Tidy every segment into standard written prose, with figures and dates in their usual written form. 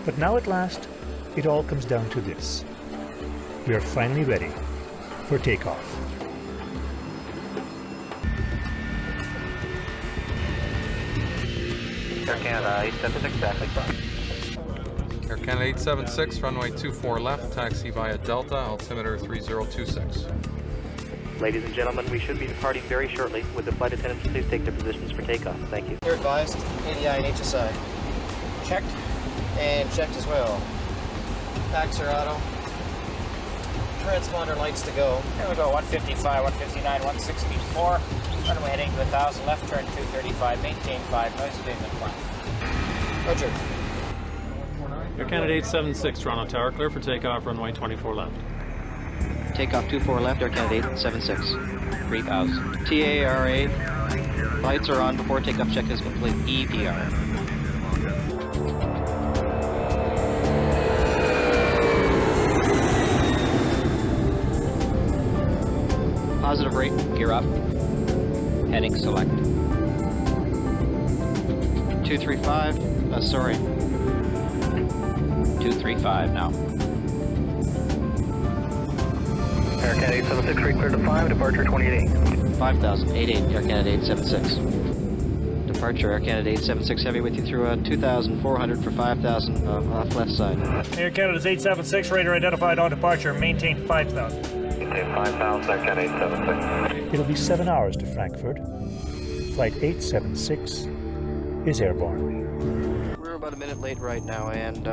But now at last, it all comes down to this. We are finally ready for takeoff. Air Canada 876, traffic. Air Canada 876, runway 24 left, taxi via Delta, altimeter 3026. Ladies and gentlemen, we should be departing very shortly. Would the flight attendants please take their positions for takeoff? Thank you. You're advised, ADI and HSI. Checked and checked as well. Packs are auto. Transponder lights to go. Here we go, 155, 159, 164. Runway heading to 1000, left turn 235, maintain 5, noise abatement 1. Roger. Air Canada 876, Toronto Tower, clear for takeoff, runway 24 left. Takeoff 24 left, Air Canada 876. 3000. TARA. Lights are on before takeoff check is complete. EPR. Positive rate. Gear up. Heading select. 235. Sorry. 235 now. Air Canada 876, clear to 5, departure 28. 5000, 88, Air Canada 876. Departure, Air Canada 876, heavy with you through 2,400 for 5,000 off left side. Air Canada's 876, radar identified on departure, maintain 5,000. Maintain 5,000, Air Canada 876. It'll be 7 hours to Frankfurt. Flight 876 is airborne. We're about a minute late right now, and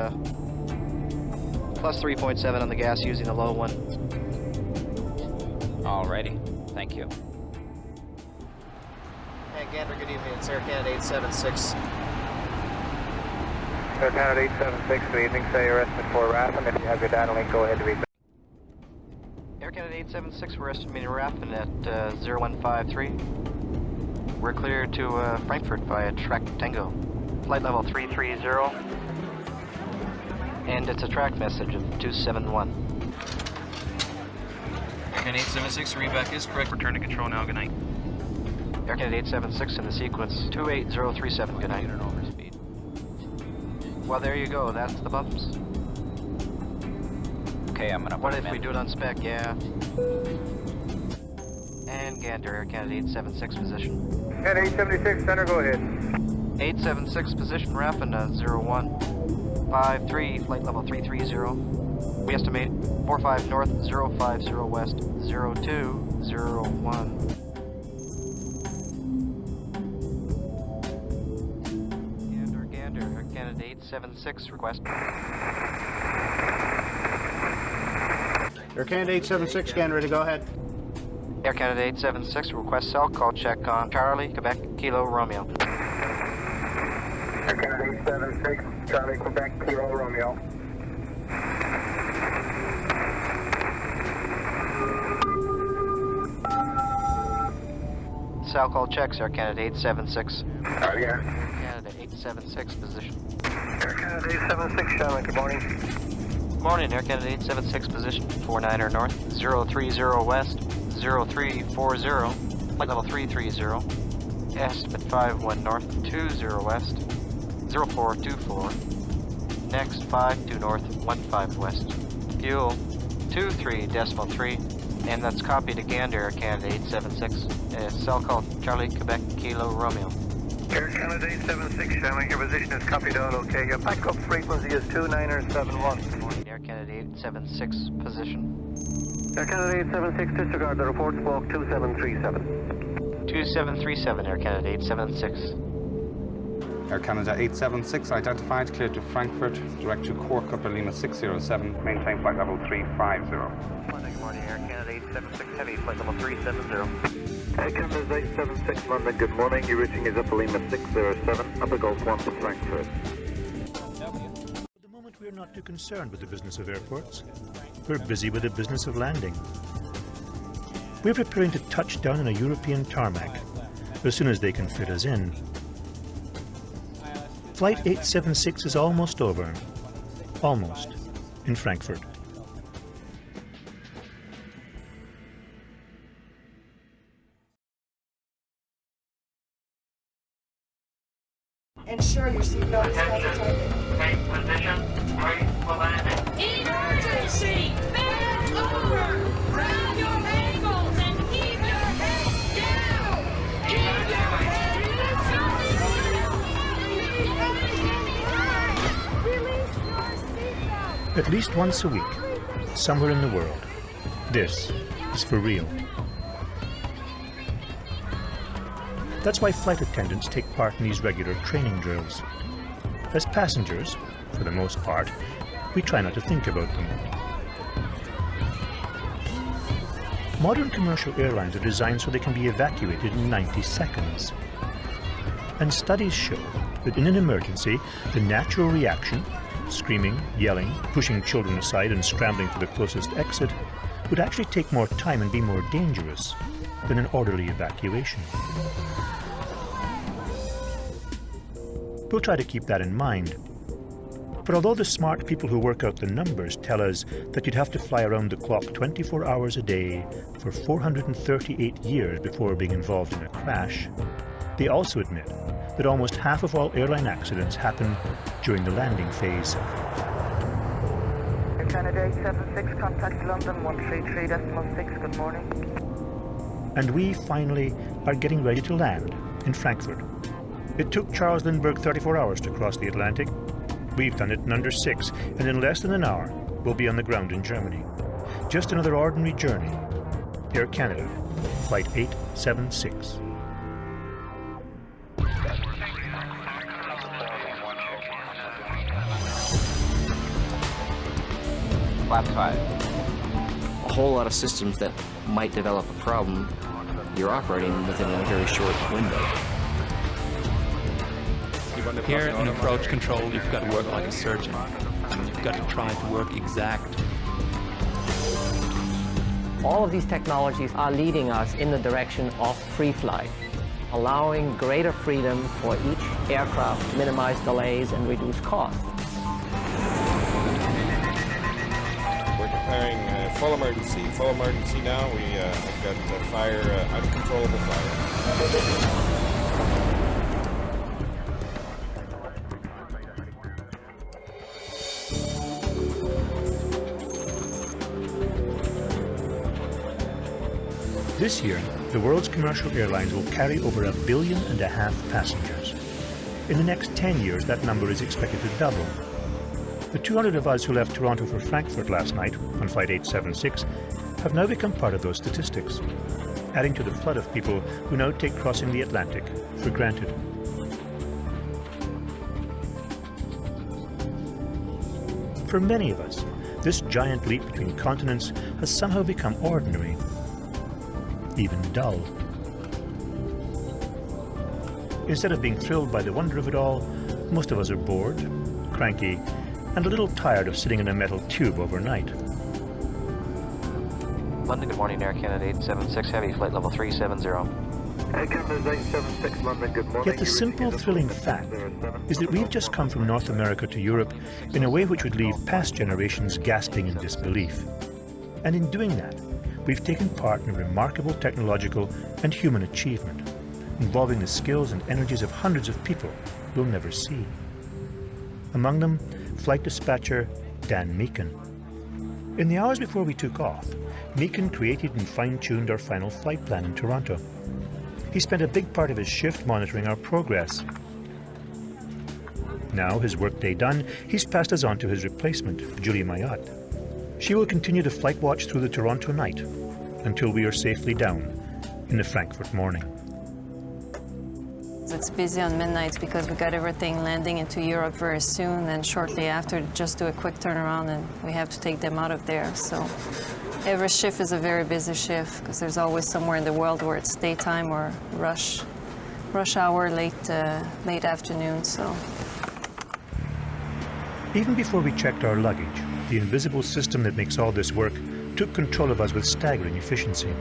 plus 3.7 on the gas using the low one. Alrighty, thank you. Hey, Gander, good evening. It's Air Canada 876. Air Canada 876, good evening. Say your estimate for RAF, and if you have your data link, go ahead to read. Air Canada 876, we're estimating RAFN at 0153. We're clear to Frankfurt via track Tango. Flight level 330. And it's a track message of 271. Air Canada 876, readback is correct. Return to control now, good night. Air Canada 876 in the sequence 28037, good night. Overspeed. Well, there you go, that's the bumps. Okay, I'm gonna What put if them we in. do it on spec, yeah. And Gander, Air Canada 876 position. Canada 876, center, go ahead. 876 position, RAFN 0153, flight level 330. We estimate 45 north, 050 west, 0201. Gander, Air Canada 876, request. Air Canada 876, scan ready, go ahead. Air Canada 876, request cell call check on Charlie, Quebec, Kilo, Romeo. Air Canada 876, Charlie, Quebec, Kilo, Romeo. Cell call checks, Air Canada 876. Yeah. Air Canada 876 position. Air Canada 876, Charlie, good morning. Morning, Air Canada 876 position, 49er north, 030 west, 0340, flight level 330, estimate 51 north, 20 west, 0424, next 52 north, 15 west, fuel 23.3, and that's copy to Gander, Air Canada 876, cell call Charlie, Quebec, Kilo, Romeo. Air Canada 876, Charlie, your position is copied out, okay. Your backup frequency is 2971. Air Canada 876 position. Air Canada 876, disregard the report, spoke 2737. 2737, Air Canada 876. Air Canada 876, identified, cleared to Frankfurt, direct to Cork, Upper Lima 607, maintain flight level 350. Good morning, Air Canada 876, heavy, flight level 370. Air Canada 876, London, good morning. Your routing is Upper Lima 607, Upper Gulf 1 to Frankfurt. At the moment, we're not too concerned with the business of airports. We're busy with the business of landing. We're preparing to touch down on a European tarmac as soon as they can fit us in. Flight 876 is almost over. Almost. In Frankfurt. Ensure your seatbelt is tightened. Take position, ready for landing. Emergency! Bend over! Grab your ankles and keep your head down! Keep your head down! Release your seatbelt! At least once a week, somewhere in the world, this is for real. That's why flight attendants take part in these regular training drills. As passengers, for the most part, we try not to think about them. Modern commercial airlines are designed so they can be evacuated in 90 seconds. And studies show that in an emergency, the natural reaction, screaming, yelling, pushing children aside and scrambling for the closest exit, would actually take more time and be more dangerous than an orderly evacuation. We'll try to keep that in mind. But although the smart people who work out the numbers tell us that you'd have to fly around the clock 24 hours a day for 438 years before being involved in a crash, they also admit that almost half of all airline accidents happen during the landing phase. Air Canada 876, contact London 133.6, good morning. And we finally are getting ready to land in Frankfurt. It took Charles Lindbergh 34 hours to cross the Atlantic. We've done it in under 6, and in less than an hour, we'll be on the ground in Germany. Just another ordinary journey. Air Canada, Flight 876. Flap 5. A whole lot of systems that might develop a problem, you're operating within a very short window. Here in approach control, you've got to work like a surgeon. You've got to try to work exact. All of these technologies are leading us in the direction of free flight, allowing greater freedom for each aircraft to minimize delays and reduce costs. We're preparing full emergency. Full emergency now. We have got fire, uncontrollable fire. This year, the world's commercial airlines will carry over 1.5 billion passengers. In the next 10 years, that number is expected to double. The 200 of us who left Toronto for Frankfurt last night on Flight 876 have now become part of those statistics, adding to the flood of people who now take crossing the Atlantic for granted. For many of us, this giant leap between continents has somehow become ordinary, even dull. Instead of being thrilled by the wonder of it all, most of us are bored, cranky, and a little tired of sitting in a metal tube overnight. London, good morning, Air Canada 876 Heavy, flight level 370. Air Canada 876, London, good morning. Yet the simple, thrilling fact is that we've just come from North America to Europe in a way which would leave past generations gasping in disbelief. And in doing that, we've taken part in a remarkable technological and human achievement, involving the skills and energies of hundreds of people we'll never see. Among them, flight dispatcher Dan Meakin. In the hours before we took off, Meakin created and fine-tuned our final flight plan in Toronto. He spent a big part of his shift monitoring our progress. Now, his workday done, he's passed us on to his replacement, Julie Mayotte. She will continue to flight watch through the Toronto night until we are safely down in the Frankfurt morning. It's busy on midnights because we got everything landing into Europe very soon, and shortly after just do a quick turnaround and we have to take them out of there. So every shift is a very busy shift because there's always somewhere in the world where it's daytime or rush hour, late afternoon. So even before we checked our luggage, the invisible system that makes all this work took control of us with staggering efficiency.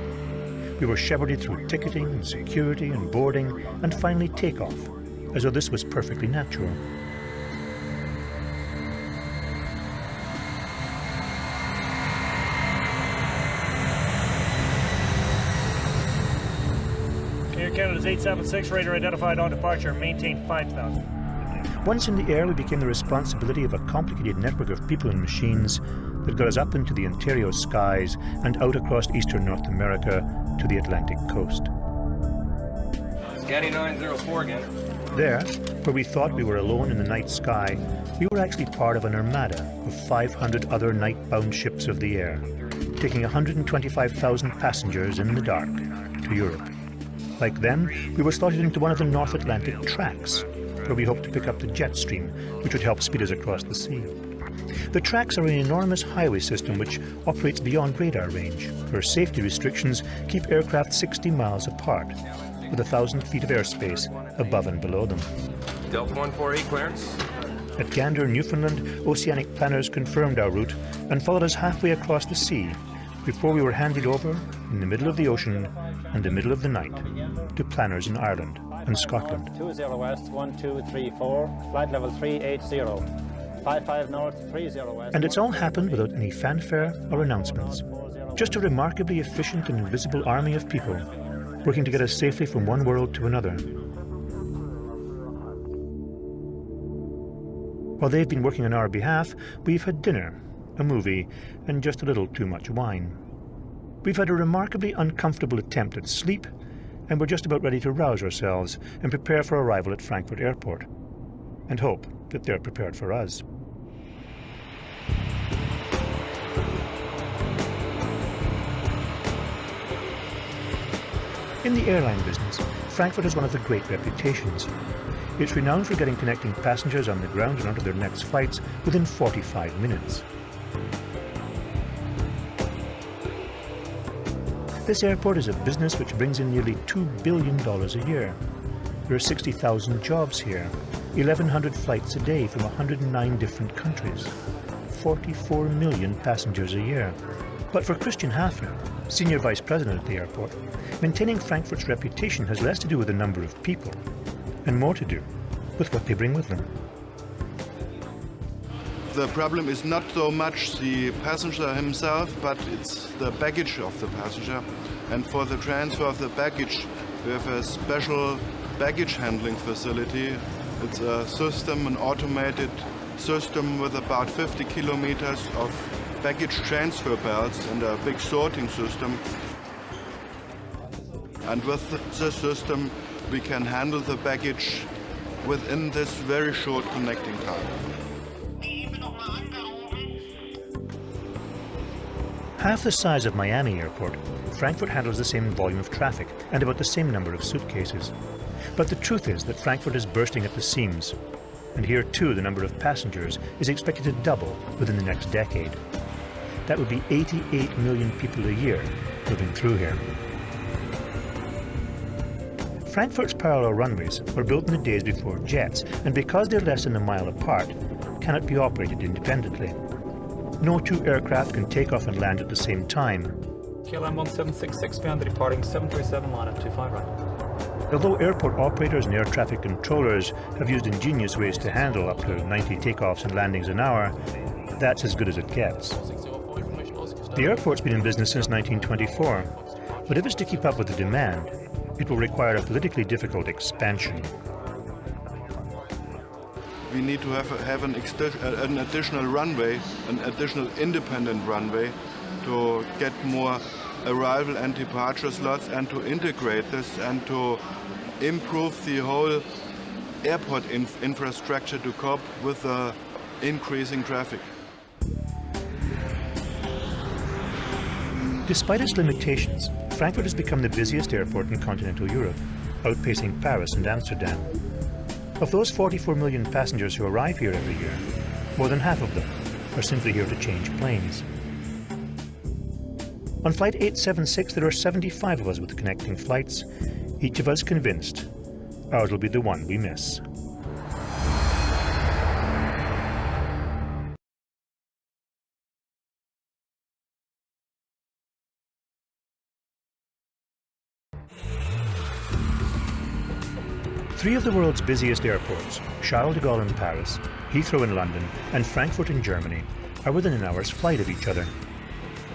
We were shepherded through ticketing and security and boarding and finally takeoff, as though this was perfectly natural. Air Canada's 876, radar identified on departure, maintain 5,000. Once in the air, we became the responsibility of a complicated network of people and machines that got us up into the Ontario skies and out across eastern North America to the Atlantic coast. Scotty 904 again. There, where we thought we were alone in the night sky, we were actually part of an armada of 500 other night-bound ships of the air, taking 125,000 passengers in the dark to Europe. Like them, we were slotted into one of the North Atlantic tracks, where we hoped to pick up the jet stream, which would help speed us across the sea. The tracks are an enormous highway system which operates beyond radar range, where safety restrictions keep aircraft 60 miles apart, with 1,000 feet of airspace above and below them. Delta 148 clearance. At Gander, Newfoundland, oceanic planners confirmed our route and followed us halfway across the sea before we were handed over in the middle of the ocean and the middle of the night to planners in Ireland and Scotland. 20 west, 1234, flight level 380, 55 north, 30 west. And it's all happened without any fanfare or announcements. Just a remarkably efficient and invisible army of people working to get us safely from one world to another. While they've been working on our behalf, we've had dinner, a movie, and just a little too much wine. We've had a remarkably uncomfortable attempt at sleep, and we're just about ready to rouse ourselves and prepare for arrival at Frankfurt Airport, and hope that they're prepared for us. In the airline business, Frankfurt has one of the great reputations. It's renowned for getting connecting passengers on the ground and onto their next flights within 45 minutes. This airport is a business which brings in nearly $2 billion a year. There are 60,000 jobs here, 1,100 flights a day from 109 different countries, 44 million passengers a year. But for Christian Hafer, Senior Vice President at the airport, maintaining Frankfurt's reputation has less to do with the number of people and more to do with what they bring with them. The problem is not so much the passenger himself, but it's the baggage of the passenger. And for the transfer of the baggage, we have a special baggage handling facility. It's a system, an automated system with about 50 kilometers of baggage transfer belts and a big sorting system. And with this system, we can handle the baggage within this very short connecting time. Half the size of Miami Airport, Frankfurt handles the same volume of traffic and about the same number of suitcases. But the truth is that Frankfurt is bursting at the seams. And here too, the number of passengers is expected to double within the next decade. That would be 88 million people a year moving through here. Frankfurt's parallel runways were built in the days before jets, and because they're less than a mile apart, cannot be operated independently. No two aircraft can take off and land at the same time. KLM 1766 beyond departing 737 line at 25 right. Although airport operators and air traffic controllers have used ingenious ways to handle up to 90 takeoffs and landings an hour, that's as good as it gets. The airport's been in business since 1924, but if it's to keep up with the demand, it will require a politically difficult expansion. We need to have an additional runway, an additional independent runway, to get more arrival and departure slots and to integrate this and to improve the whole airport infrastructure to cope with the increasing traffic. Despite its limitations, Frankfurt has become the busiest airport in continental Europe, outpacing Paris and Amsterdam. Of those 44 million passengers who arrive here every year, more than half of them are simply here to change planes. On Flight 876, there are 75 of us with connecting flights, each of us convinced ours will be the one we miss. Three of the world's busiest airports, Charles de Gaulle in Paris, Heathrow in London, and Frankfurt in Germany, are within an hour's flight of each other.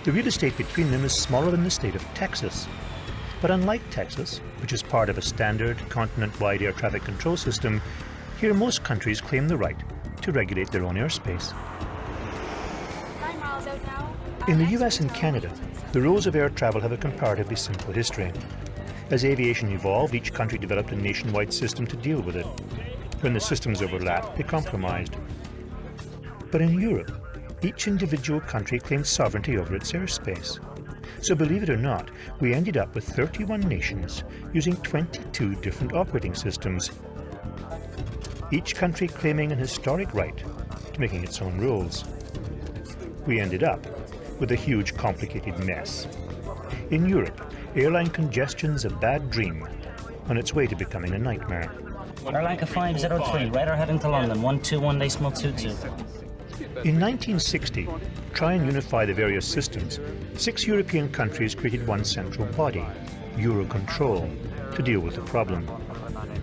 The real estate between them is smaller than the state of Texas. But unlike Texas, which is part of a standard continent-wide air traffic control system, Here most countries claim the right to regulate their own airspace. 9 miles out now. In the US and Canada, the rules of air travel have a comparatively simple history. As aviation evolved, each country developed a nationwide system to deal with it. When the systems overlapped, they compromised. But in Europe, each individual country claimed sovereignty over its airspace. So believe it or not, we ended up with 31 nations using 22 different operating systems, each country claiming an historic right to making its own rules. We ended up with a huge, complicated mess. In Europe, airline congestion's a bad dream on its way to becoming a nightmare. Airline 503, radar heading to London, 121.22. In 1960, to try and unify the various systems, 6 European countries created one central body, Eurocontrol, to deal with the problem.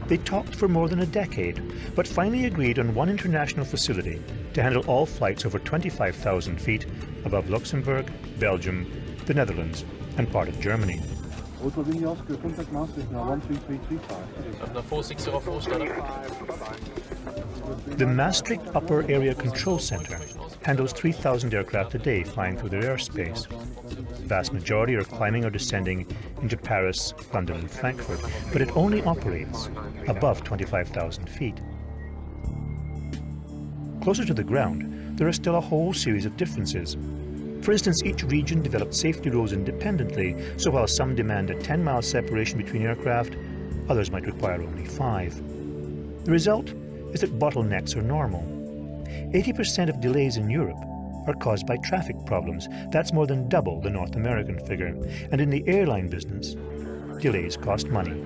They talked for more than a decade, but finally agreed on one international facility to handle all flights over 25,000 feet above Luxembourg, Belgium, the Netherlands, and part of Germany. The Maastricht Upper Area Control Center handles 3,000 aircraft a day flying through their airspace. The vast majority are climbing or descending into Paris, London, and Frankfurt, but it only operates above 25,000 feet. Closer to the ground, there are still a whole series of differences. For instance, each region developed safety rules independently, so while some demand a 10-mile separation between aircraft, others might require only 5. The result is that bottlenecks are normal. 80% of delays in Europe are caused by traffic problems. That's more than double the North American figure. And in the airline business, delays cost money.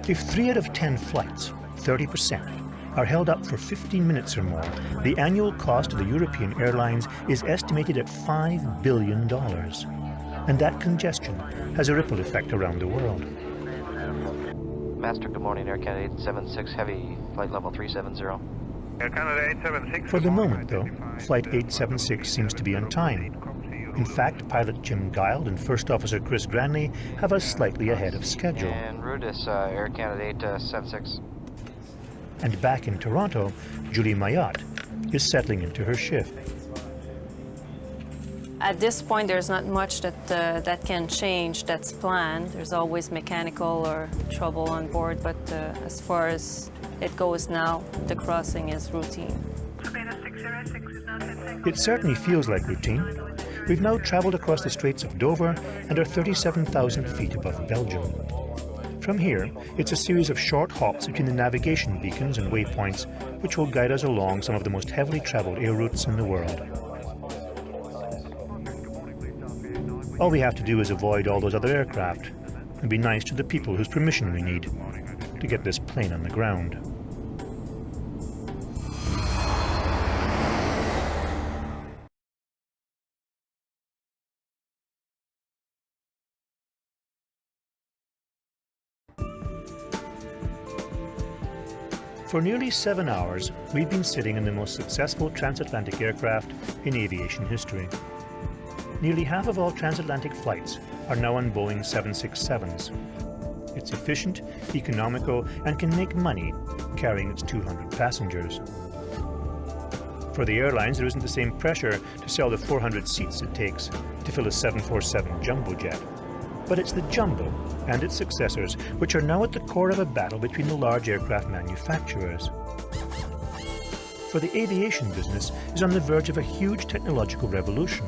If 3 out of 10 flights, 30%, are held up for 15 minutes or more, the annual cost of the European airlines is estimated at $5 billion. And that congestion has a ripple effect around the world. Master, good morning, Air Canada 876 Heavy, flight level 370. Air Canada 876. For the moment, though, Flight 876 seems to be on time. In fact, pilot Jim Guild and First Officer Chris Granley have us slightly ahead of schedule. And route is Air Canada 876. And back in Toronto, Julie Mayotte is settling into her shift. At this point, there's not much that can change that's planned. There's always mechanical or trouble on board, but as far as it goes now, the crossing is routine. It certainly feels like routine. We've now traveled across the Straits of Dover and are 37,000 feet above Belgium. From here, it's a series of short hops between the navigation beacons and waypoints, which will guide us along some of the most heavily traveled air routes in the world. All we have to do is avoid all those other aircraft and be nice to the people whose permission we need to get this plane on the ground. For nearly 7 hours, we've been sitting in the most successful transatlantic aircraft in aviation history. Nearly half of all transatlantic flights are now on Boeing 767s. It's efficient, economical, and can make money carrying its 200 passengers. For the airlines, there isn't the same pressure to sell the 400 seats it takes to fill a 747 jumbo jet. But it's the jumbo and its successors which are now at the core of a battle between the large aircraft manufacturers. For the aviation business is on the verge of a huge technological revolution.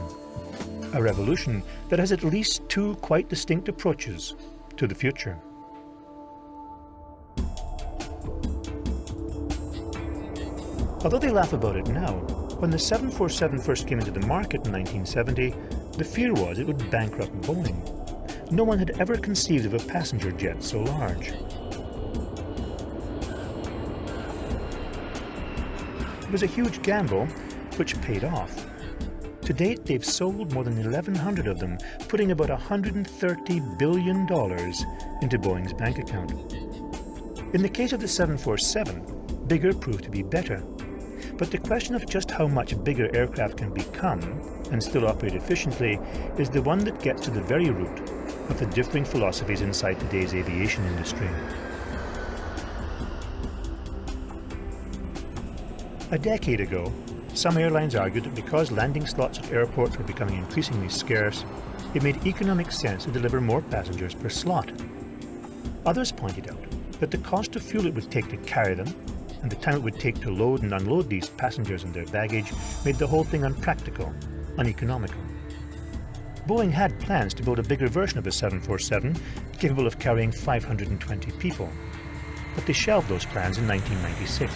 A revolution that has at least 2 quite distinct approaches to the future. Although they laugh about it now, when the 747 first came into the market in 1970, the fear was it would bankrupt Boeing. No one had ever conceived of a passenger jet so large. It was a huge gamble, which paid off. To date, they've sold more than 1,100 of them, putting about $130 billion into Boeing's bank account. In the case of the 747, bigger proved to be better. But the question of just how much bigger aircraft can become and still operate efficiently is the one that gets to the very root of the differing philosophies inside today's aviation industry. A decade ago, some airlines argued that because landing slots at airports were becoming increasingly scarce, it made economic sense to deliver more passengers per slot. Others pointed out that the cost of fuel it would take to carry them and the time it would take to load and unload these passengers and their baggage made the whole thing unpractical, uneconomical. Boeing had plans to build a bigger version of the 747 capable of carrying 520 people, but they shelved those plans in 1996.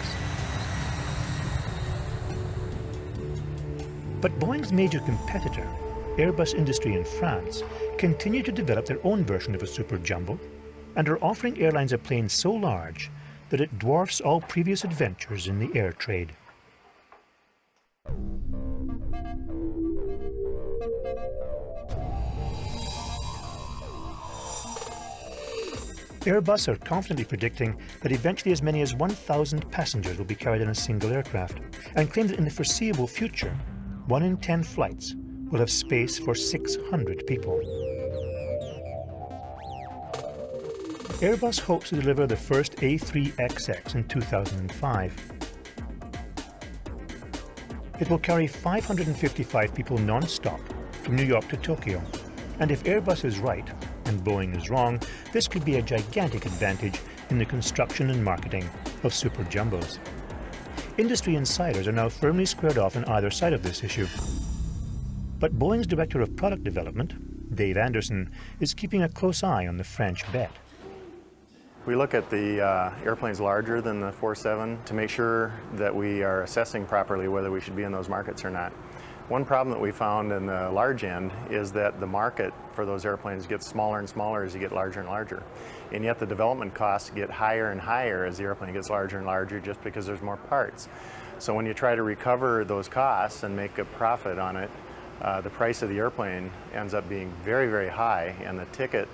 But Boeing's major competitor, Airbus Industrie in France, continue to develop their own version of a super jumbo and are offering airlines a plane so large that it dwarfs all previous adventures in the air trade. Airbus are confidently predicting that eventually as many as 1,000 passengers will be carried in a single aircraft, and claim that in the foreseeable future, 1 in 10 flights will have space for 600 people. Airbus hopes to deliver the first A3XX in 2005. It will carry 555 people non-stop from New York to Tokyo. And if Airbus is right and Boeing is wrong, this could be a gigantic advantage in the construction and marketing of super jumbos. Industry insiders are now firmly squared off on either side of this issue. But Boeing's Director of Product Development, Dave Anderson, is keeping a close eye on the French bet. We look at the airplanes larger than the 47 to make sure that we are assessing properly whether we should be in those markets or not. One problem that we found in the large end is that the market for those airplanes gets smaller and smaller as you get larger and larger. And yet the development costs get higher and higher as the airplane gets larger and larger just because there's more parts. So when you try to recover those costs and make a profit on it, the price of the airplane ends up being very, very high, and the ticket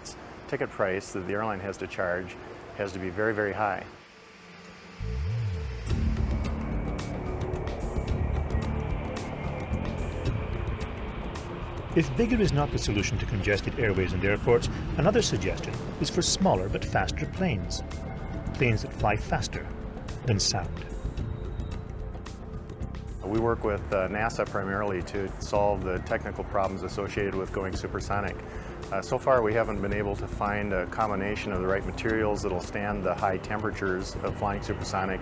price that the airline has to charge has to be very, very high. If bigger is not the solution to congested airways and airports, another suggestion is for smaller but faster planes. Planes that fly faster than sound. We work with NASA primarily to solve the technical problems associated with going supersonic. So far we haven't been able to find a combination of the right materials that'll stand the high temperatures of flying supersonic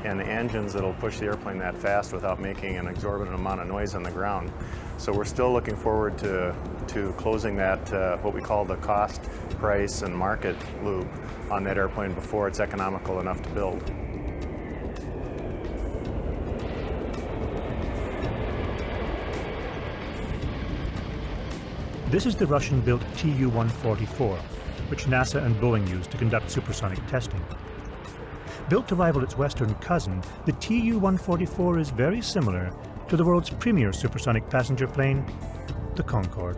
and the engines that'll push the airplane that fast without making an exorbitant amount of noise on the ground. So we're still looking forward to closing that, what we call the cost, price, and market loop on that airplane before it's economical enough to build. This is the Russian-built Tu-144, which NASA and Boeing used to conduct supersonic testing. Built to rival its Western cousin, the Tu-144 is very similar to the world's premier supersonic passenger plane, the Concorde.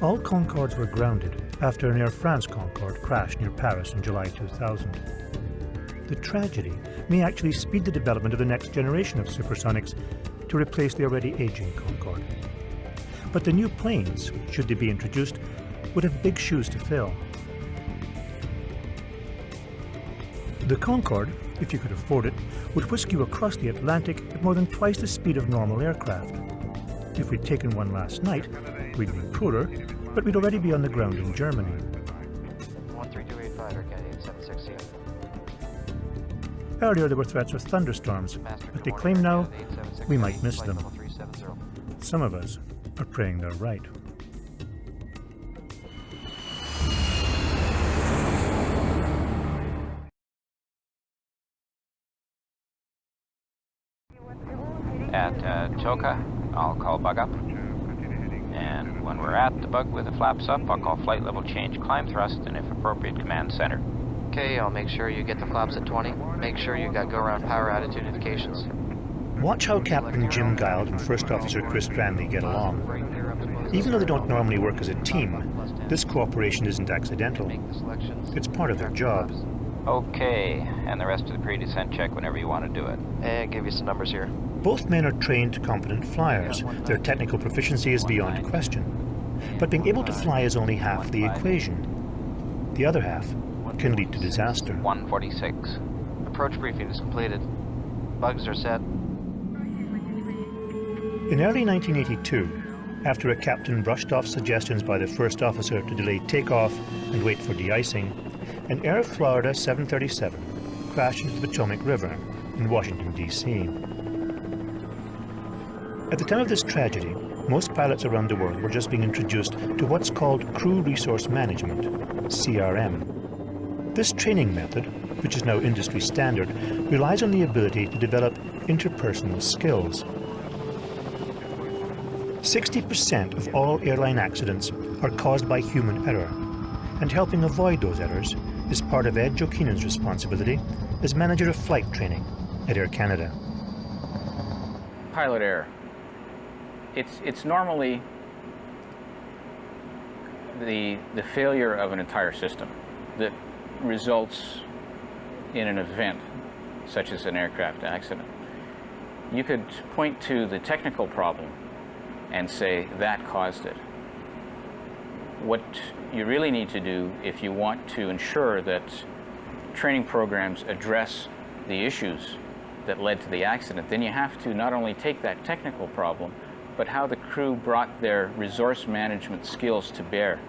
All Concordes were grounded after an Air France Concorde crashed near Paris in July 2000. The tragedy may actually speed the development of the next generation of supersonics to replace the already aging Concorde. But the new planes, should they be introduced, would have big shoes to fill. The Concorde, if you could afford it, would whisk you across the Atlantic at more than twice the speed of normal aircraft. If we'd taken one last night, we'd be poorer, but we'd already be on the ground in Germany. 13285, Air Canada 876. Earlier there were threats of thunderstorms, but they claim now we might miss them. Some of us are praying they're right. At Choka, I'll call bug up. And when we're at the bug with the flaps up, I'll call flight level change climb thrust, and if appropriate, command center. Okay, I'll make sure you get the flaps at 20. Make sure you got go-around power attitude indications. Watch how Captain Jim Guild and First Officer Chris Cranley get along. Even though they don't normally work as a team, this cooperation isn't accidental. It's part of their job. Okay, and the rest of the pre-descent check whenever you want to do it. And give you some numbers here. Both men are trained, competent flyers. Their technical proficiency is beyond question. But being able to fly is only half the equation. The other half can lead to disaster. 146. Approach briefing is completed. Bugs are set. In early 1982, after a captain brushed off suggestions by the first officer to delay takeoff and wait for de-icing, an Air Florida 737 crashed into the Potomac River in Washington, D.C. At the time of this tragedy, most pilots around the world were just being introduced to what's called Crew Resource Management, CRM. This training method, which is now industry standard, relies on the ability to develop interpersonal skills. 60% of all airline accidents are caused by human error, and helping avoid those errors is part of Ed Jokinen's responsibility as manager of flight training at Air Canada. Pilot error. It's normally the failure of an entire system that results in an event, such as an aircraft accident. You could point to the technical problem and say that caused it. What you really need to do, if you want to ensure that training programs address the issues that led to the accident, then you have to not only take that technical problem, but how the crew brought their resource management skills to bear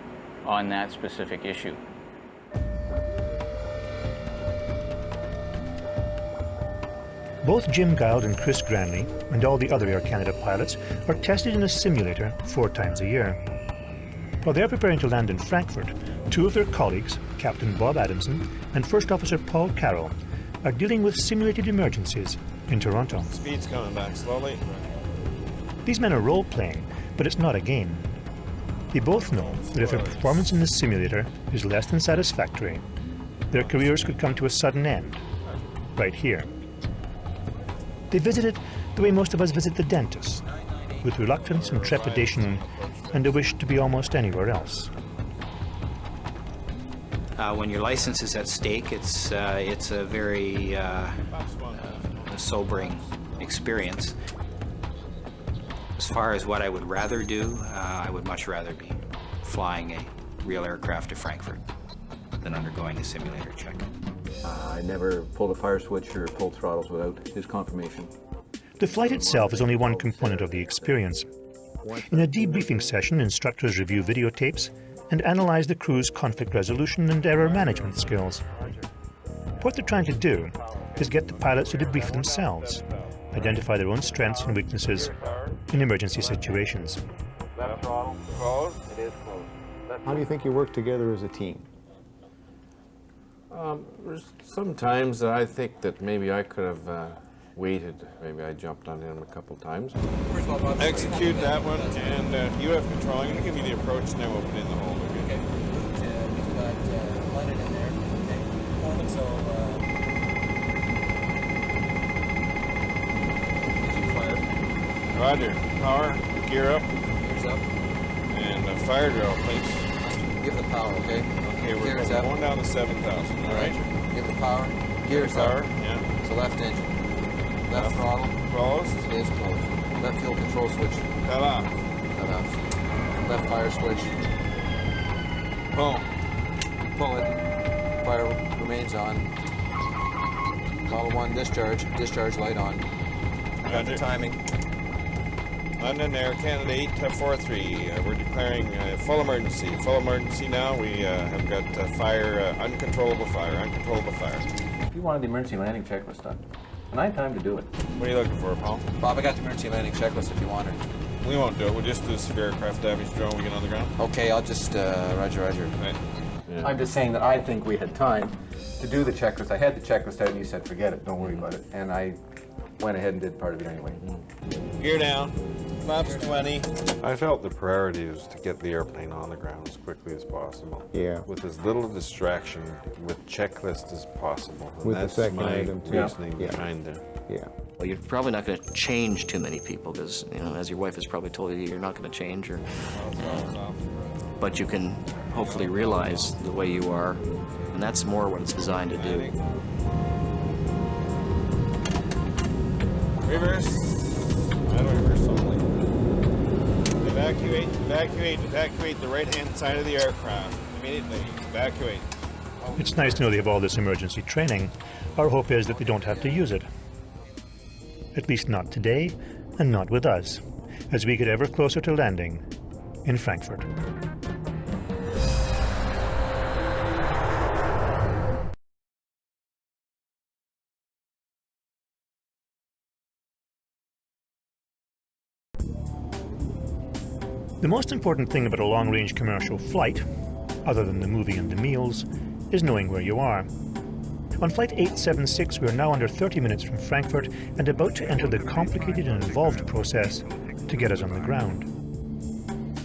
on that specific issue. Both Jim Guild and Chris Granley and all the other Air Canada pilots are tested in a simulator 4 times a year. While they're preparing to land in Frankfurt, 2 of their colleagues, Captain Bob Adamson and First Officer Paul Carroll, are dealing with simulated emergencies in Toronto. Speed's coming back slowly. These men are role-playing, but it's not a game. They both know that if their performance in the simulator is less than satisfactory, their careers could come to a sudden end, right here. They visit it the way most of us visit the dentist, with reluctance and trepidation and a wish to be almost anywhere else. When your license is at stake, it's a very sobering experience. As far as what I would rather do, I would much rather be flying a real aircraft to Frankfurt than undergoing a simulator check. I never pulled a fire switch or pulled throttles without his confirmation. The flight itself is only one component of the experience. In a debriefing session, instructors review videotapes and analyze the crew's conflict resolution and error management skills. What they're trying to do is get the pilots to debrief themselves, identify their own strengths and weaknesses in emergency situations. Left throttle, closed. It is closed. How do you think you work together as a team? There's sometimes I think that maybe I could have waited. Maybe I jumped on him a couple times. Execute that one, and you have control. I'm going to give you the approach, and then we'll put in the hole. Okay. We've got London in there. Okay. Performance, Roger. Power, gear up. Gears up. And fire drill, please. Give the power, okay? Okay, we're going down to 7,000. All right. Give the power. Gears up. Yeah. To left engine. Left throttle. Closed. It is closed. Left fuel control switch. Cut off. Cut off. Left fire switch. Pull. Pull it. Fire remains on. Model 1 discharge. Discharge light on. Got the timing. London Air Canada 843. We're declaring full emergency. Full emergency now. We have got fire, uncontrollable fire, uncontrollable fire. If you wanted the emergency landing checklist done, and I had time to do it. What are you looking for, Paul? Bob, I got the emergency landing checklist if you want it. We won't do it. We'll just do severe aircraft damage drone when we get on the ground. Okay, I'll just, roger. Right. Yeah. I'm just saying that I think we had time to do the checklist. I had the checklist out and you said, forget it, don't worry about it. And I went ahead and did part of it anyway. Gear down. Flaps 20. I felt the priority is to get the airplane on the ground as quickly as possible. Yeah. With as little distraction with checklist as possible. And with that's the second my item too. reasoning behind it. Yeah. Well, you're probably not going to change too many people because, you know, as your wife has probably told you, you're not going to change. But you can hopefully realize the way you are, and that's more what it's designed to do. Reverse. Auto reverse only. Evacuate the right-hand side of the aircraft. Immediately. Evacuate. It's nice to know they have all this emergency training. Our hope is that they don't have to use it. At least not today, and not with us, as we get ever closer to landing in Frankfurt. The most important thing about a long-range commercial flight, other than the movie and the meals, is knowing where you are. On Flight 876, we are now under 30 minutes from Frankfurt and about to enter the complicated and involved process to get us on the ground.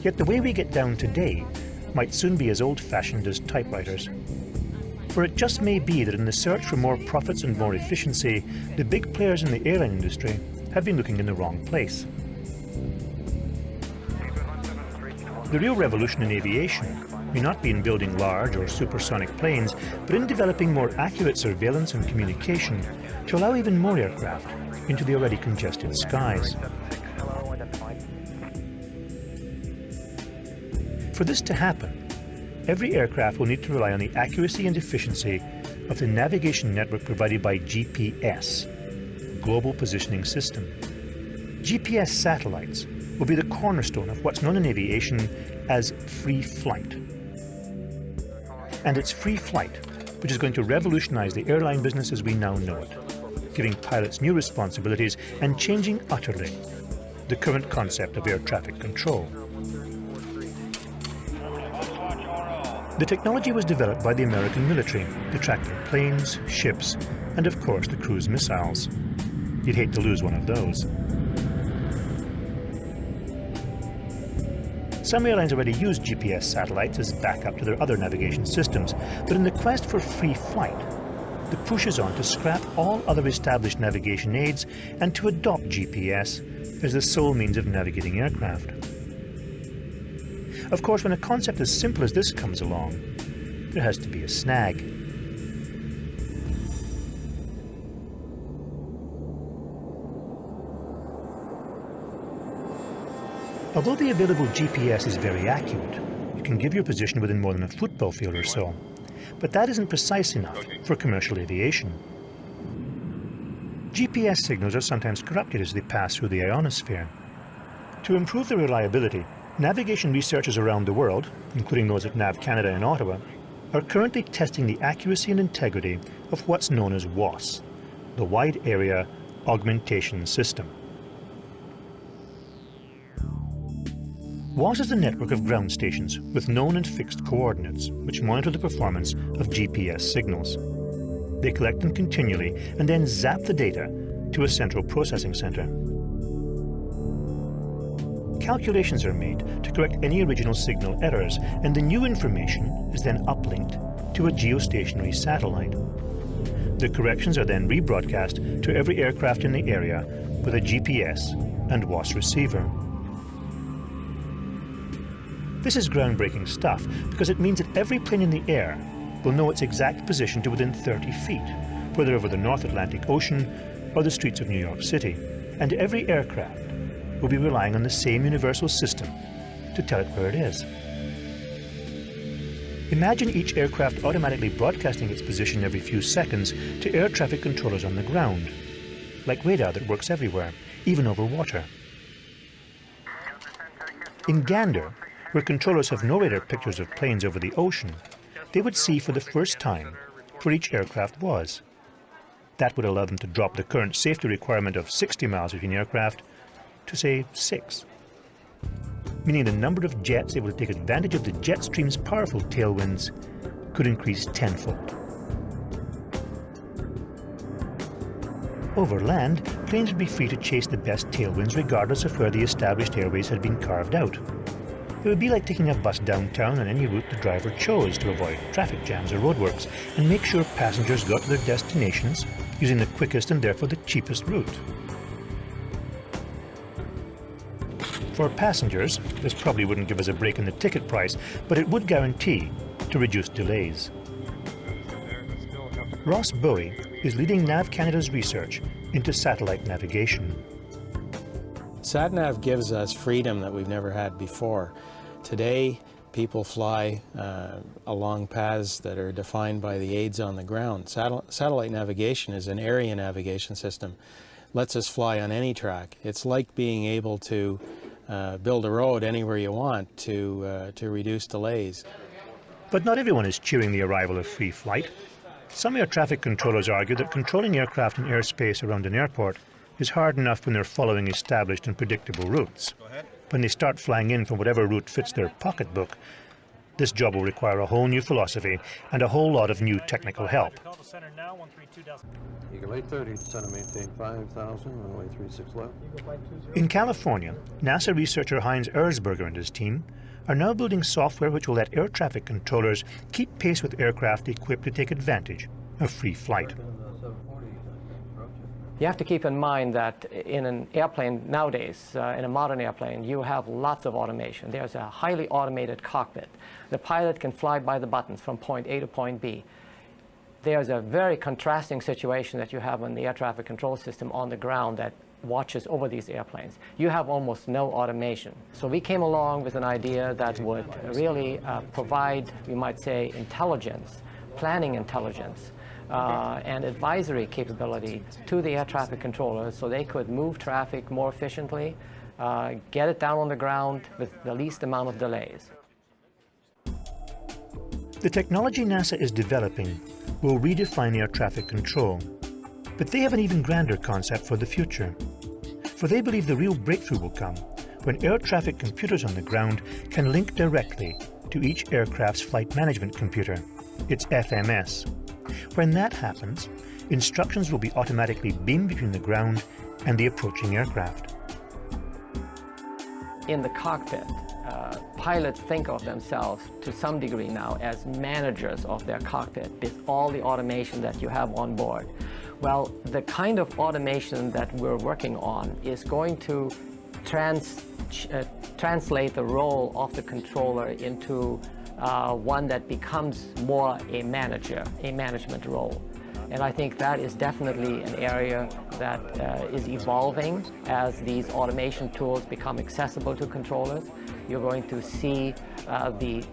Yet the way we get down today might soon be as old-fashioned as typewriters. For it just may be that in the search for more profits and more efficiency, the big players in the airline industry have been looking in the wrong place. The real revolution in aviation may not be in building large or supersonic planes, but in developing more accurate surveillance and communication to allow even more aircraft into the already congested skies. For this to happen, every aircraft will need to rely on the accuracy and efficiency of the navigation network provided by GPS, Global Positioning System. GPS satellites will be the cornerstone of what's known in aviation as free flight. And it's free flight which is going to revolutionize the airline business as we now know it, giving pilots new responsibilities and changing utterly the current concept of air traffic control. The technology was developed by the American military to track their planes, ships, and of course the cruise missiles. You'd hate to lose one of those. Some airlines already use GPS satellites as backup to their other navigation systems, but in the quest for free flight, the push is on to scrap all other established navigation aids and to adopt GPS as the sole means of navigating aircraft. Of course, when a concept as simple as this comes along, there has to be a snag. Although the available GPS is very accurate, you can give your position within more than a football field or so, but that isn't precise enough for commercial aviation. GPS signals are sometimes corrupted as they pass through the ionosphere. To improve their reliability, navigation researchers around the world, including those at NAV Canada in Ottawa, are currently testing the accuracy and integrity of what's known as WAAS, the Wide Area Augmentation System. WAAS is a network of ground stations with known and fixed coordinates which monitor the performance of GPS signals. They collect them continually and then zap the data to a central processing center. Calculations are made to correct any original signal errors, and the new information is then uplinked to a geostationary satellite. The corrections are then rebroadcast to every aircraft in the area with a GPS and WAAS receiver. This is groundbreaking stuff because it means that every plane in the air will know its exact position to within 30 feet, whether over the North Atlantic Ocean or the streets of New York City, and every aircraft will be relying on the same universal system to tell it where it is. Imagine each aircraft automatically broadcasting its position every few seconds to air traffic controllers on the ground, like radar that works everywhere, even over water. In Gander, where controllers have no radar pictures of planes over the ocean, they would see for the first time where each aircraft was. That would allow them to drop the current safety requirement of 60 miles between aircraft to, say, 6, meaning the number of jets able to take advantage of the jet stream's powerful tailwinds could increase tenfold. Over land, planes would be free to chase the best tailwinds regardless of where the established airways had been carved out. It would be like taking a bus downtown on any route the driver chose to avoid traffic jams or roadworks and make sure passengers got to their destinations using the quickest and therefore the cheapest route. For passengers, this probably wouldn't give us a break in the ticket price, but it would guarantee to reduce delays. Ross Bowie is leading Nav Canada's research into satellite navigation. SatNav gives us freedom that we've never had before. Today, people fly along paths that are defined by the aids on the ground. Satellite navigation is an area navigation system. Lets us fly on any track. It's like being able to build a road anywhere you want to reduce delays. But not everyone is cheering the arrival of free flight. Some air traffic controllers argue that controlling aircraft in airspace around an airport is hard enough when they're following established and predictable routes. When they start flying in from whatever route fits their pocketbook, this job will require a whole new philosophy and a whole lot of new technical help. Eagle 830, center maintain 5,000, runway 36 left. In California, NASA researcher Heinz Erzberger and his team are now building software which will let air traffic controllers keep pace with aircraft equipped to take advantage of free flight. You have to keep in mind that in an airplane nowadays, in a modern airplane, you have lots of automation. There's a highly automated cockpit. The pilot can fly by the buttons from point A to point B. There's a very contrasting situation that you have on the air traffic control system on the ground that watches over these airplanes. You have almost no automation. So we came along with an idea that would really provide, you might say, intelligence, planning intelligence, and advisory capability to the air traffic controllers so they could move traffic more efficiently, get it down on the ground with the least amount of delays. The technology NASA is developing will redefine air traffic control, but they have an even grander concept for the future. For they believe the real breakthrough will come when air traffic computers on the ground can link directly to each aircraft's flight management computer, its FMS. When that happens, instructions will be automatically beamed between the ground and the approaching aircraft. In the cockpit, pilots think of themselves to some degree now as managers of their cockpit with all the automation that you have on board. Well, the kind of automation that we're working on is going to translate the role of the controller into one that becomes more a manager, a management role. And I think that is definitely an area that is evolving as these automation tools become accessible to controllers. You're going to see the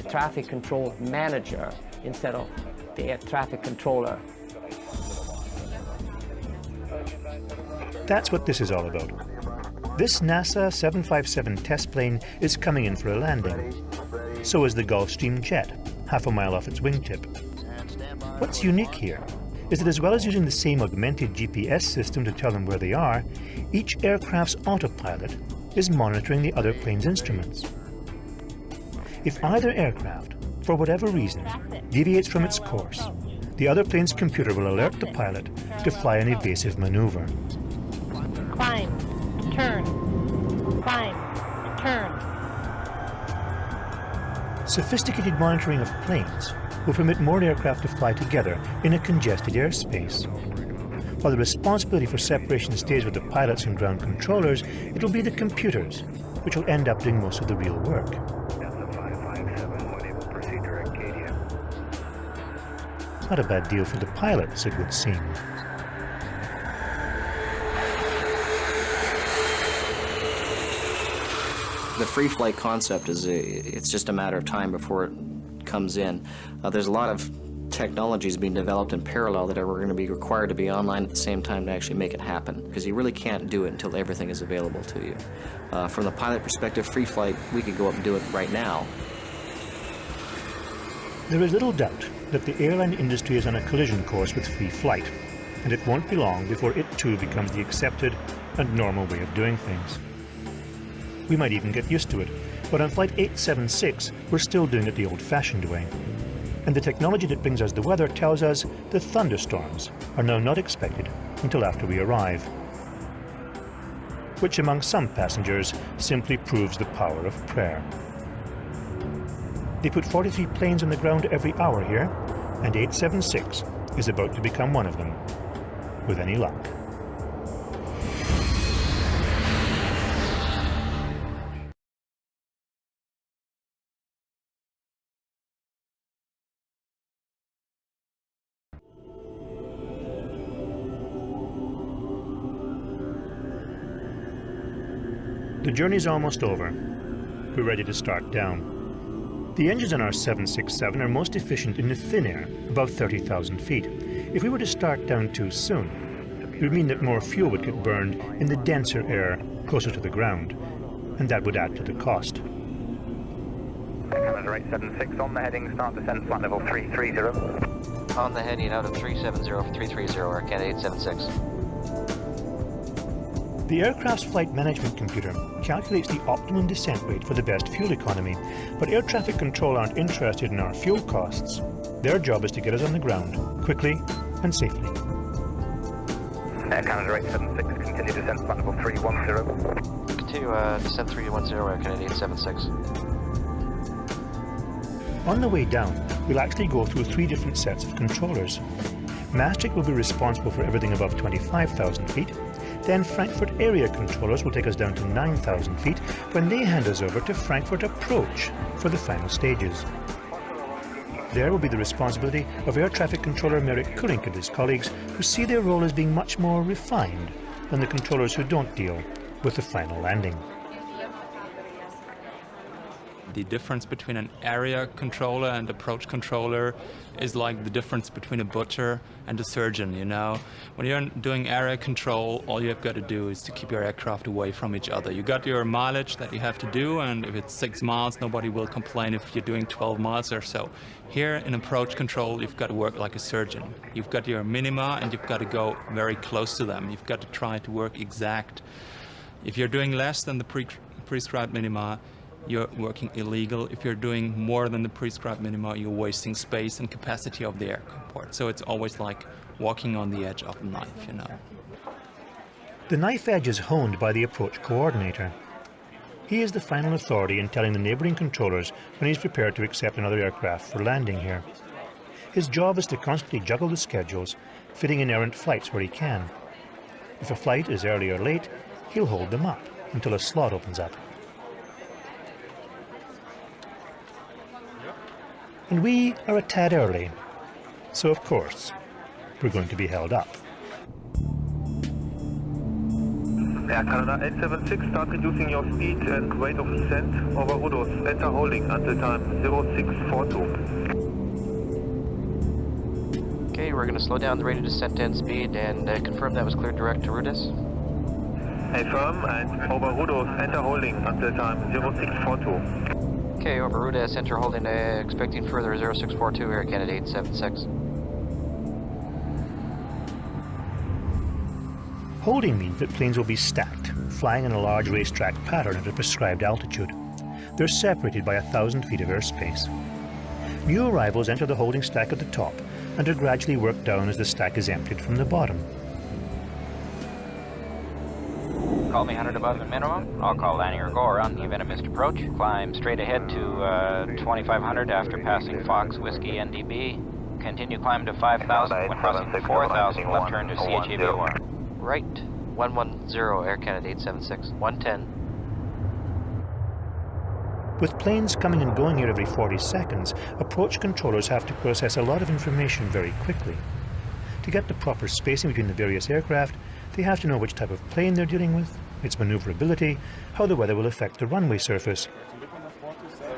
traffic control manager instead of the air traffic controller. That's what this is all about. This NASA 757 test plane is coming in for a landing. So is the Gulfstream jet, half a mile off its wingtip. What's unique here is that as well as using the same augmented GPS system to tell them where they are, each aircraft's autopilot is monitoring the other plane's instruments. If either aircraft, for whatever reason, deviates from its course, the other plane's computer will alert the pilot to fly an evasive maneuver. Climb, turn, climb, turn. Sophisticated monitoring of planes will permit more aircraft to fly together in a congested airspace. While the responsibility for separation stays with the pilots and ground controllers, it will be the computers which will end up doing most of the real work. It's not a bad deal for the pilots, it would seem. The free flight concept is it's just a matter of time before it comes in. There's a lot of technologies being developed in parallel that are going to be required to be online at the same time to actually make it happen, because you really can't do it until everything is available to you. From the pilot perspective, free flight, we could go up and do it right now. There is little doubt that the airline industry is on a collision course with free flight, and it won't be long before it too becomes the accepted and normal way of doing things. We might even get used to it, but on Flight 876, we're still doing it the old-fashioned way. And the technology that brings us the weather tells us the thunderstorms are now not expected until after we arrive, which among some passengers simply proves the power of prayer. They put 43 planes on the ground every hour here, and 876 is about to become one of them, with any luck. The journey's almost over. We're ready to start down. The engines on our 767 are most efficient in the thin air, above 30,000 feet. If we were to start down too soon, it would mean that more fuel would get burned in the denser air closer to the ground, and that would add to the cost. Canada 876 on the heading, start descent flight level 330. On the heading out of 370 for 330, Air Canada 876. The aircraft's flight management computer calculates the optimum descent rate for the best fuel economy, but air traffic control aren't interested in our fuel costs. Their job is to get us on the ground, quickly and safely. Air Canada 876, continue descent flight level 310. Continue descent 310, Air Canada 876. On the way down, we'll actually go through 3 different sets of controllers. Maastricht will be responsible for everything above 25,000 feet. Then Frankfurt area controllers will take us down to 9,000 feet when they hand us over to Frankfurt approach for the final stages. There will be the responsibility of air traffic controller Merrick Kulink and his colleagues, who see their role as being much more refined than the controllers who don't deal with the final landing. The difference between an area controller and approach controller is like the difference between a butcher and a surgeon, you know. When you're doing area control, all you've got to do is to keep your aircraft away from each other. You got your mileage that you have to do, and if it's 6 miles, nobody will complain if you're doing 12 miles or so. Here in approach control, you've got to work like a surgeon. You've got your minima, and you've got to go very close to them. You've got to try to work exact. If you're doing less than the prescribed minima, you're working illegal. If you're doing more than the prescribed minima, you're wasting space and capacity of the airport. So it's always like walking on the edge of a knife, you know. The knife edge is honed by the approach coordinator. He is the final authority in telling the neighbouring controllers when he's prepared to accept another aircraft for landing here. His job is to constantly juggle the schedules, fitting in errant flights where he can. If a flight is early or late, he'll hold them up until a slot opens up. And we are a tad early, so of course, we're going to be held up. Air Canada 876, start reducing your speed and rate of descent over Rudolph. Enter holding until time 0642. Okay, we're going to slow down the rate of descent and speed and confirm that was cleared direct to Rudis. Affirm, and over Rudolph, enter holding until time 0642. Okay, over Rudis, enter holding, expecting further 0642, Air Canada 876. Holding means that planes will be stacked, flying in a large racetrack pattern at a prescribed altitude. They're separated by 1,000 feet of airspace. New arrivals enter the holding stack at the top and are gradually worked down as the stack is emptied from the bottom. Call me 100 above the minimum. I'll call landing or go around the event of missed approach. Climb straight ahead to 2,500 after passing Fox Whiskey NDB. Continue climb to 5,000 when crossing 4,000. Left turn to C-FMWU. Right, 110, Air Canada 876, 110. With planes coming and going here every 40 seconds, approach controllers have to process a lot of information very quickly. To get the proper spacing between the various aircraft, they have to know which type of plane they're dealing with, its maneuverability, how the weather will affect the runway surface.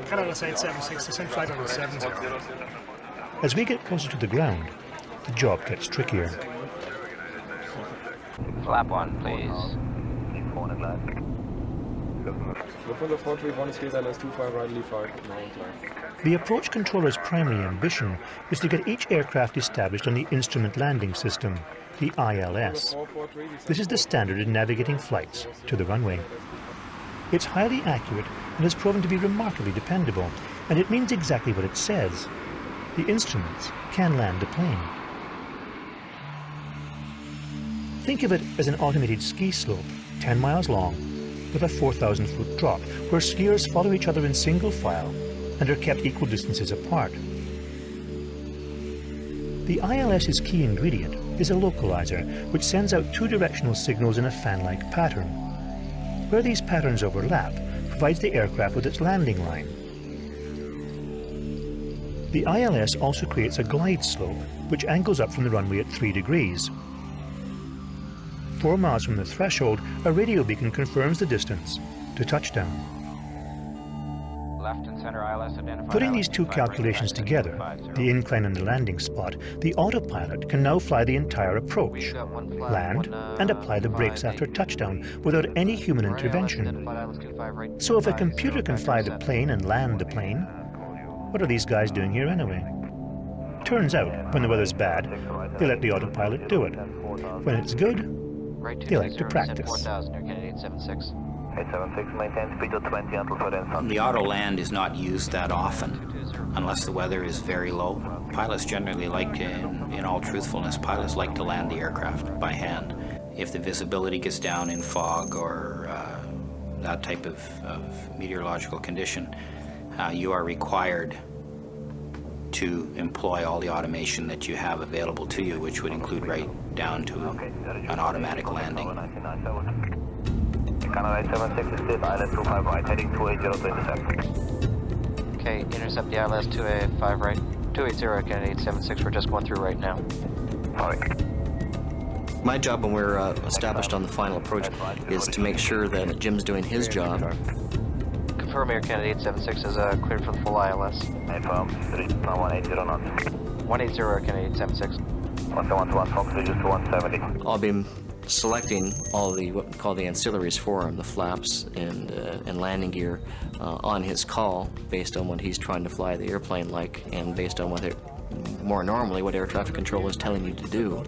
Canada 876, descent flight level 70. As we get closer to the ground, the job gets trickier. Flap 1, please. The approach controller's primary ambition is to get each aircraft established on the Instrument Landing System, the ILS. This is the standard in navigating flights to the runway. It's highly accurate and has proven to be remarkably dependable, and it means exactly what it says. The instruments can land the plane. Think of it as an automated ski slope, 10 miles long, with a 4,000-foot drop, where skiers follow each other in single file and are kept equal distances apart. The ILS's key ingredient is a localizer, which sends out 2 directional signals in a fan-like pattern. Where these patterns overlap provides the aircraft with its landing line. The ILS also creates a glide slope, which angles up from the runway at 3 degrees. 4 miles from the threshold, a radio beacon confirms the distance, to touchdown. Left and center ILS identified. Putting these two calculations together, the incline and the landing spot, the autopilot can now fly the entire approach, land, and apply the brakes after touchdown without any human intervention. So if a computer can fly the plane and land the plane, what are these guys doing here anyway? Turns out, when the weather's bad, they let the autopilot do it. When it's good, they like to practice. 876, maintain speed of 20 until further instructions. The auto land is not used that often unless the weather is very low. Pilots generally like, in all truthfulness, pilots like to land the aircraft by hand. If the visibility gets down in fog or that type of meteorological condition, you are required to employ all the automation that you have available to you, which would include right down to an automatic landing. Canada 876 is still ILS 25 right, heading 280 to intercept. Okay, intercept the ILS 285 right, 280 Canada 876, we're just going through right now. Sorry. My job when we're established on the final approach is to make sure that Jim's doing his job. Confirm Air Canada 876 is cleared for the full ILS. Confirm, 180 knots. 180 Air Canada 876. 171 Fox, reduced to 170. I'll be selecting all the what we call the ancillaries for him, the flaps and landing gear on his call based on what he's trying to fly the airplane like and based on what more normally what air traffic control is telling you to do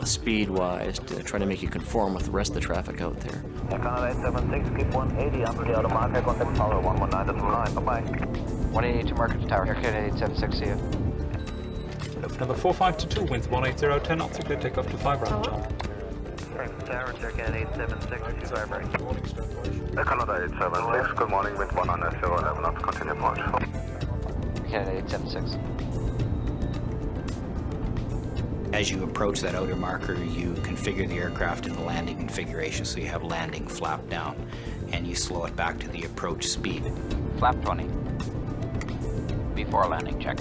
speed-wise to try to make you conform with the rest of the traffic out there. Canada 876, keep 180 until the auto marker, contact tower 119.9, bye-bye. 180 to marker to tower, Air Canada 876, see you. Number 452, winds 180, 10 knots, clear take up to 5 round jump. Tower, Air Canada 876, 25 right. Canada 876, good morning, wind 190, 11 knots, continue approach. Canada 876. As you approach that outer marker, you configure the aircraft in the landing configuration, so you have landing flap down, and you slow it back to the approach speed. Flap 20. Before landing check.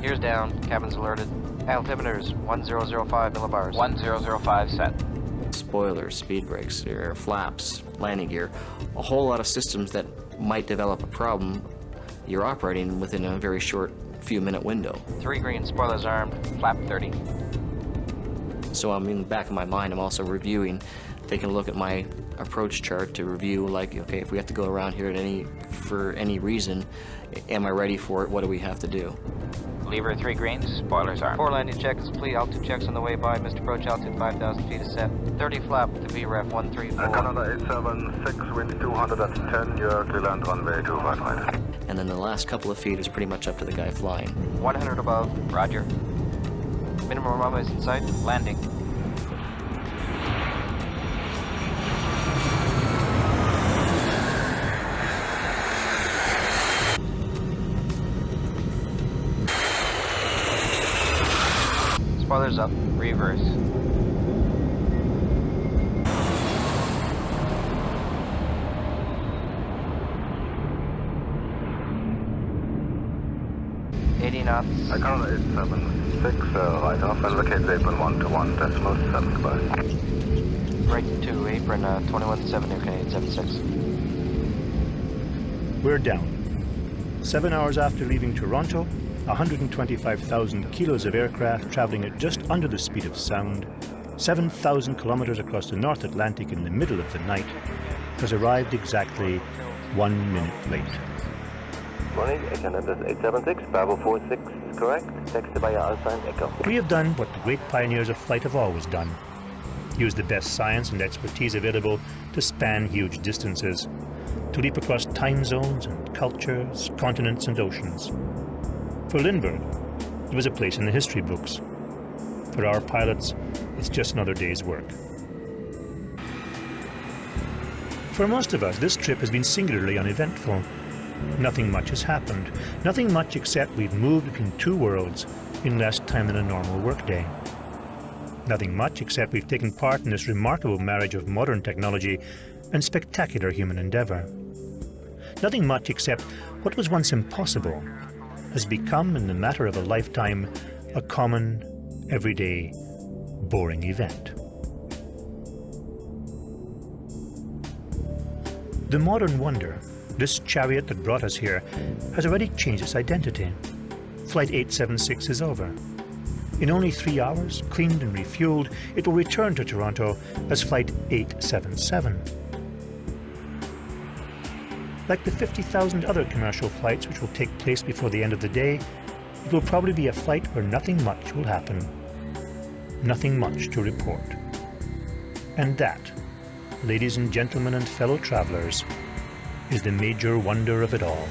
Gears down, cabin's alerted. Altimeters 1005 millibars. 1005 set. Spoilers, speed brakes, air flaps, landing gear, a whole lot of systems that might develop a problem you're operating within a very short few-minute window. 3 green, spoilers armed, flap 30. So I'm in the back of my mind, I'm also reviewing, taking a look at my approach chart to review, like, okay, if we have to go around here for any reason, am I ready for it? What do we have to do? Lever 3 greens, spoilers armed. 4 landing checks, complete, altitude checks on the way by, Mr. Approach, altitude 5,000 feet is set. 30 flap to VREF 134. Canada 876, wind 210, you're clear land runway 25 right. And then the last couple of feet is pretty much up to the guy flying. 100 above. Roger. Minimum runway is in sight. Landing. Spoilers up. Reverse. Knots. Canada 876, right off and locate apron 121, decimal 7 goodbye. Right to apron 21-7, Air Canada 876. We're down. 7 hours after leaving Toronto, 125,000 kilos of aircraft traveling at just under the speed of sound, 7,000 kilometers across the North Atlantic in the middle of the night, has arrived exactly 1 minute late. Morning, Canada 876, Bravo 46, correct. Texted by Alpine Echo. We have done what the great pioneers of flight have always done. Use the best science and expertise available to span huge distances, to leap across time zones and cultures, continents and oceans. For Lindbergh, it was a place in the history books. For our pilots, it's just another day's work. For most of us, this trip has been singularly uneventful. Nothing much has happened. Nothing much except we've moved between two worlds in less time than a normal workday. Nothing much except we've taken part in this remarkable marriage of modern technology and spectacular human endeavor. Nothing much except what was once impossible has become, in the matter of a lifetime, a common, everyday, boring event. The modern wonder, this chariot that brought us here, has already changed its identity. Flight 876 is over. In only 3 hours, cleaned and refueled, it will return to Toronto as Flight 877. Like the 50,000 other commercial flights which will take place before the end of the day, it will probably be a flight where nothing much will happen. Nothing much to report. And that, ladies and gentlemen and fellow travelers, is the major wonder of it all.